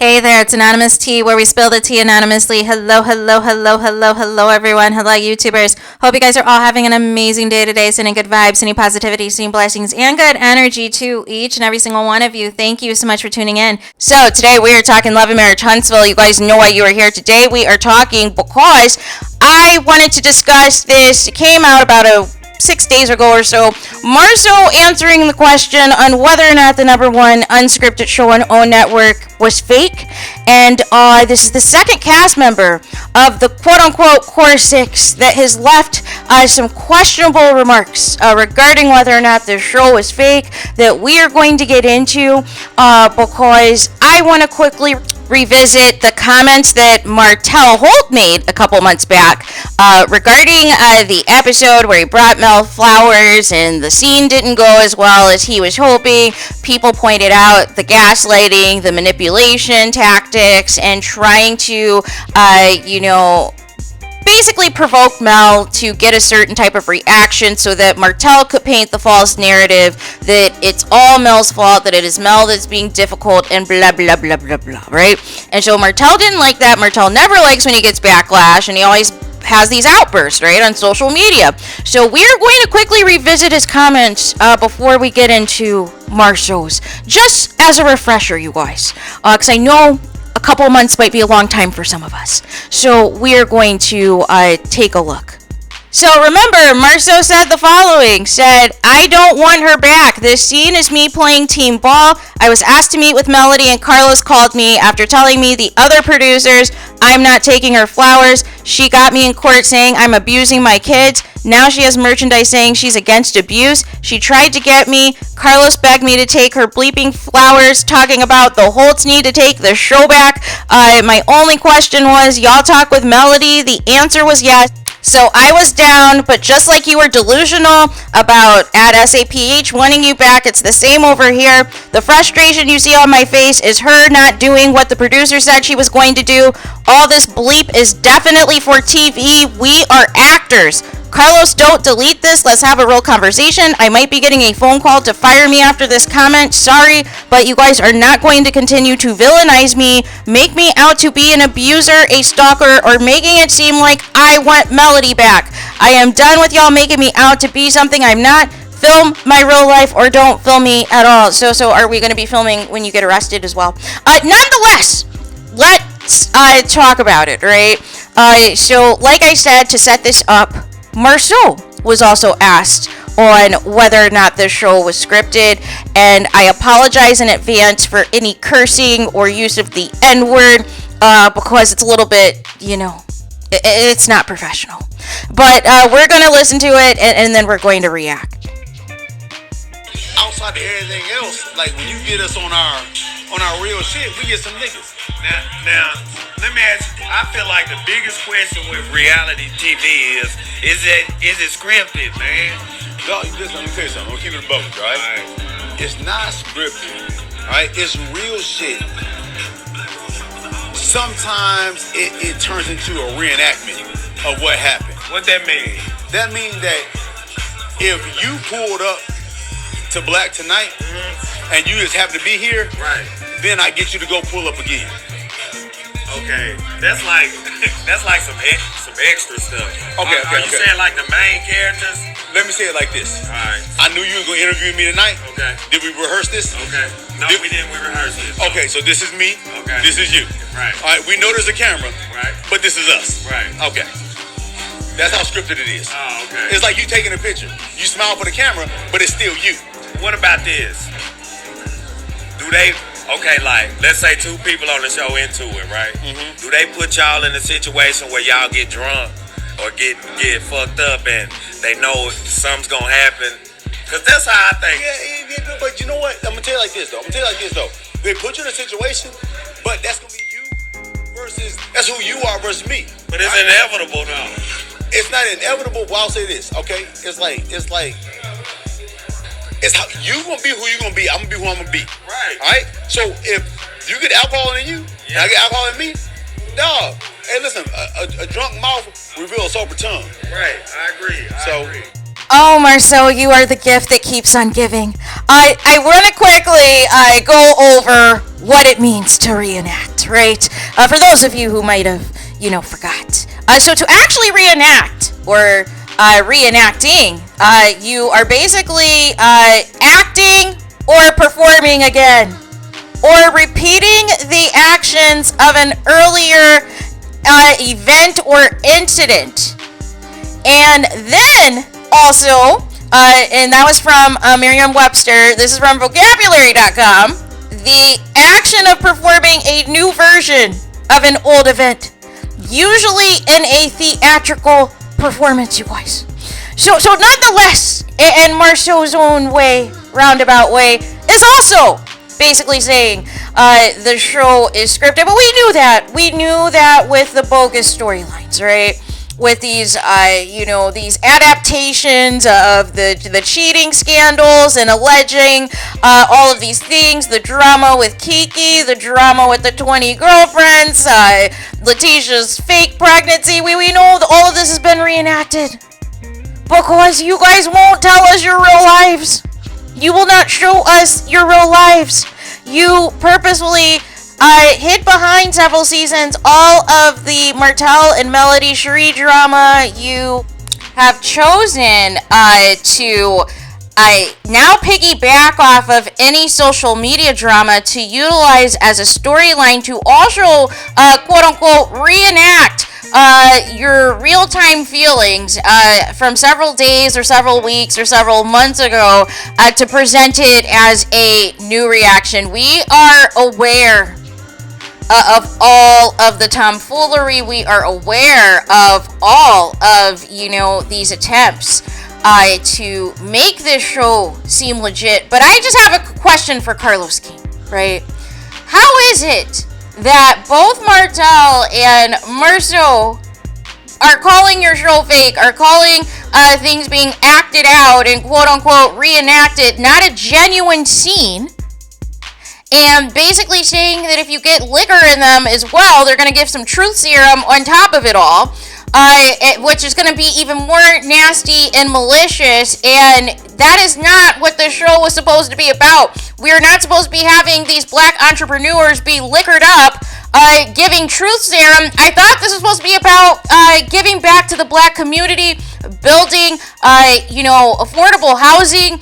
Hey there, it's Anonymous Tea, where we spill the tea anonymously. Hello, hello, hello, hello, hello, everyone. Hello, YouTubers. Hope you guys are all having an amazing day today, sending good vibes, sending positivity, sending blessings, and good energy to each and every single one of you. Thank you so much for tuning in. So today we are talking love and marriage, Huntsville. You guys know why you are here today. We are talking because I wanted to discuss this. It came out about 6 days ago or so. Marsau answering the question on whether or not the #1 unscripted show on OWN Network was fake. And this is the second cast member of the quote-unquote Core 6 that has left some questionable remarks regarding whether or not the show is fake that we are going to get into because I want to quickly revisit the comments that Martell Holt made a couple months back regarding the episode where he brought Mel flowers and the scene didn't go as well as he was hoping. People pointed out the gaslighting, the manipulation tactics, and trying to, basically provoke Mel to get a certain type of reaction so that Martell could paint the false narrative that it's all Mel's fault, that it is Mel that's being difficult, and blah, blah, blah, blah, blah, right? And so Martell didn't like that. Martell never likes when he gets backlash, and he always has these outbursts, right, on social media. So we're going to quickly revisit his comments before we get into Marsau's, just as a refresher, you guys, because I know a couple of months might be a long time for some of us. So we're going to take a look. So remember, Marsau said the following, I don't want her back. This scene is me playing team ball. I was asked to meet with Melody and Carlos called me after telling me the other producers I'm not taking her flowers. She got me in court saying I'm abusing my kids. Now she has merchandise saying she's against abuse. She tried to get me. Carlos begged me to take her bleeping flowers, talking about the Holts need to take the show back. My only question was, y'all talk with Melody? The answer was yes. So I was down, but just like you were delusional about at SAPH wanting you back, it's the same over here. The frustration you see on my face is her not doing what the producer said she was going to do. All this bleep is definitely for TV. We are actors. Carlos, don't delete this. Let's have a real conversation. I might be getting a phone call to fire me after this comment. Sorry, but you guys are not going to continue to villainize me, make me out to be an abuser, a stalker, or making it seem like I want Melody back. I am done with y'all making me out to be something I'm not. Film my real life or don't film me at all. So are we going to be filming when you get arrested as well? Nonetheless, let's talk about it, right? So like I said, to set this up, Marsau was also asked on whether or not the show was scripted, and I apologize in advance for any cursing or use of the N-word because it's a little bit, it's not professional. But we're going to listen to it, and then we're going to react. Outside of everything else, like when you get us on our real shit, we get some niggas. Now, let me ask you, I feel like the biggest question with reality TV is it scripted, man? No, listen, let me tell you something. I'm gonna keep it above, right? It's not scripted, right? It's real shit. Sometimes it turns into a reenactment of what happened. What that mean? That means that if you pulled up to Black Tonight and you just happen to be here, right? Then I get you to go pull up again. Okay, that's like some extra stuff. Okay. Are you saying like the main characters? Let me say it like this. All right. I knew you were gonna interview me tonight. Okay. Did we rehearse this? Okay. No, we didn't. We rehearsed this. Okay, so this is me. Okay. This is you. Right. All right. We know there's a camera. Right. But this is us. Right. Okay. That's how scripted it is. Oh, okay. It's like you taking a picture. You smile for the camera, but it's still you. What about this? Like, let's say 2 people on the show into it, right? Mm-hmm. Do they put y'all in a situation where y'all get drunk or get fucked up and they know something's gonna happen? Because that's how I think. Yeah, but you know what? I'm gonna tell you like this, though. They put you in a situation, but that's gonna be you versus, that's who you are versus me. But it's inevitable, though. It's not inevitable, but I'll say this, okay? It's how you gonna be who you gonna be. I'm gonna be who I'm gonna be. Right. All right. So if you get alcohol in you, and I get alcohol in me, dog. Hey, listen, a drunk mouth reveals a sober tongue. Right. I agree. I agree. Oh, Marsau, you are the gift that keeps on giving. I want to quickly go over what it means to reenact. right? For those of you who might have, forgot. So to actually reenact, or reenacting, you are basically acting or performing again, or repeating the actions of an earlier event or incident. And then also, and that was from Merriam-Webster, this is from vocabulary.com, the action of performing a new version of an old event, usually in a theatrical performance, you guys. So nonetheless, in Marsau's own way, roundabout way, is also basically saying the show is scripted. But we knew that. We knew that with the bogus storylines, right? With these, these adaptations of the cheating scandals and alleging all of these things, the drama with Kiki, the drama with the 20 girlfriends, Letitia's fake pregnancy. We know that all of this has been reenacted because you guys won't tell us your real lives. You will not show us your real lives. You purposefully hid behind several seasons all of the Martell and Melody Cherie drama. You have chosen to now piggyback off of any social media drama to utilize as a storyline to also quote-unquote reenact your real-time feelings from several days or several weeks or several months ago to present it as a new reaction. We are aware of all of the tomfoolery. We are aware of all of, these attempts to make this show seem legit. But I just have a question for Carlos King, right? How is it that both Martell and Marsau are calling your show fake, are calling things being acted out and quote-unquote reenacted, not a genuine scene, and basically saying that if you get liquor in them as well, they're going to give some truth serum on top of it all, which is going to be even more nasty and malicious, and that is not what the show was supposed to be about. We are not supposed to be having these black entrepreneurs be liquored up, giving truth serum. I thought this was supposed to be about giving back to the black community, building, affordable housing,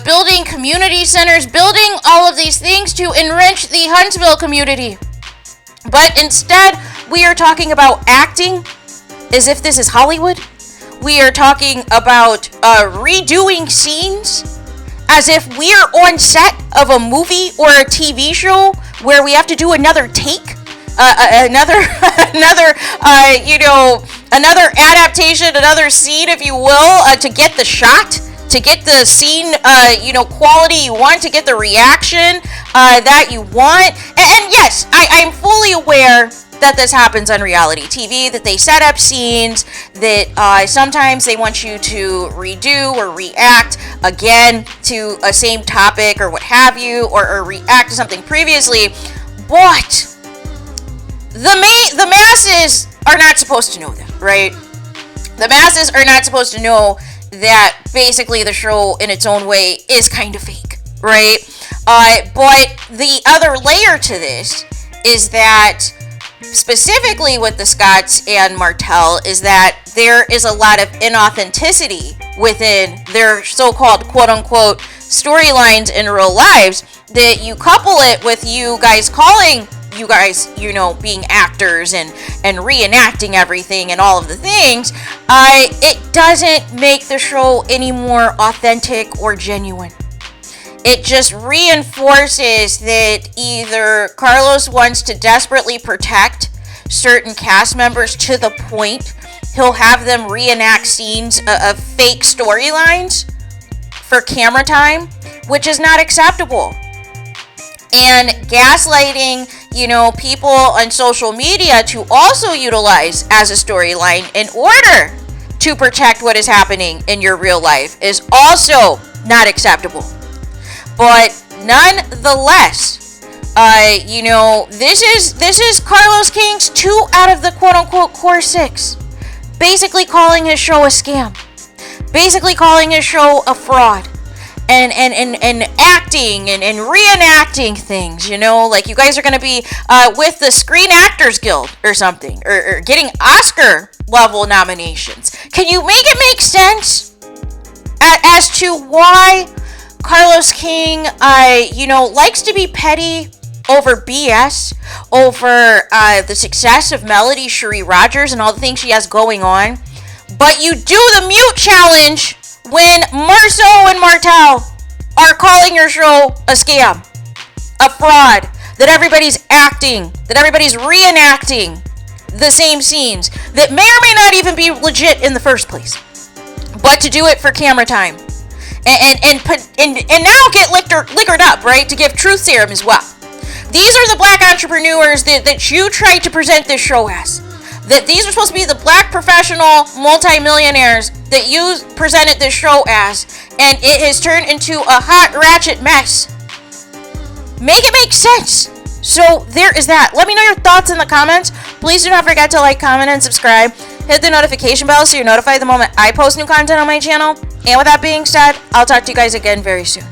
building community centers, building all of these things to enrich the Huntsville community. But instead, we are talking about acting as if this is Hollywood. We are talking about redoing scenes as if we are on set of a movie or a TV show where we have to do another take, another adaptation, another scene, if you will, to get the shot, to get the scene, quality you want, to get the reaction that you want. And yes, I'm fully aware that this happens on reality TV, that they set up scenes that sometimes they want you to redo or react again to a same topic or what have you, or react to something previously. But the masses are not supposed to know that, right? The masses are not supposed to know that basically the show in its own way is kind of fake, right? But the other layer to this is that specifically with the Scotts and Martell is that there is a lot of inauthenticity within their so-called quote-unquote storylines in real lives, that you couple it with you guys calling you guys, being actors and reenacting everything and all of the things, it doesn't make the show any more authentic or genuine. It just reinforces that either Carlos wants to desperately protect certain cast members to the point he'll have them reenact scenes of fake storylines for camera time, which is not acceptable. And gaslighting, people on social media to also utilize as a storyline in order to protect what is happening in your real life is also not acceptable. But nonetheless, this is Carlos King's 2 out of the quote-unquote core 6. Basically calling his show a scam. Basically calling his show a fraud. and acting and reenacting things, you know, like you guys are going to be with the Screen Actors Guild or something, or getting Oscar level nominations. Can you make it make sense as to why Carlos King, likes to be petty over BS, over the success of Melody Cherie Rogers and all the things she has going on, but you do the mute challenge when Marsau and Martell are calling your show a scam, a fraud, that everybody's acting, that everybody's reenacting the same scenes that may or may not even be legit in the first place, but to do it for camera time, and now get liquored up, right, to give truth serum as well. These are the black entrepreneurs that you try to present this show as. That these are supposed to be the black professional multimillionaires that you presented this show as, and it has turned into a hot ratchet mess. Make it make sense. So there is that. Let me know your thoughts in the comments. Please do not forget to like, comment, and subscribe. Hit the notification bell so you're notified the moment I post new content on my channel. And with that being said, I'll talk to you guys again very soon.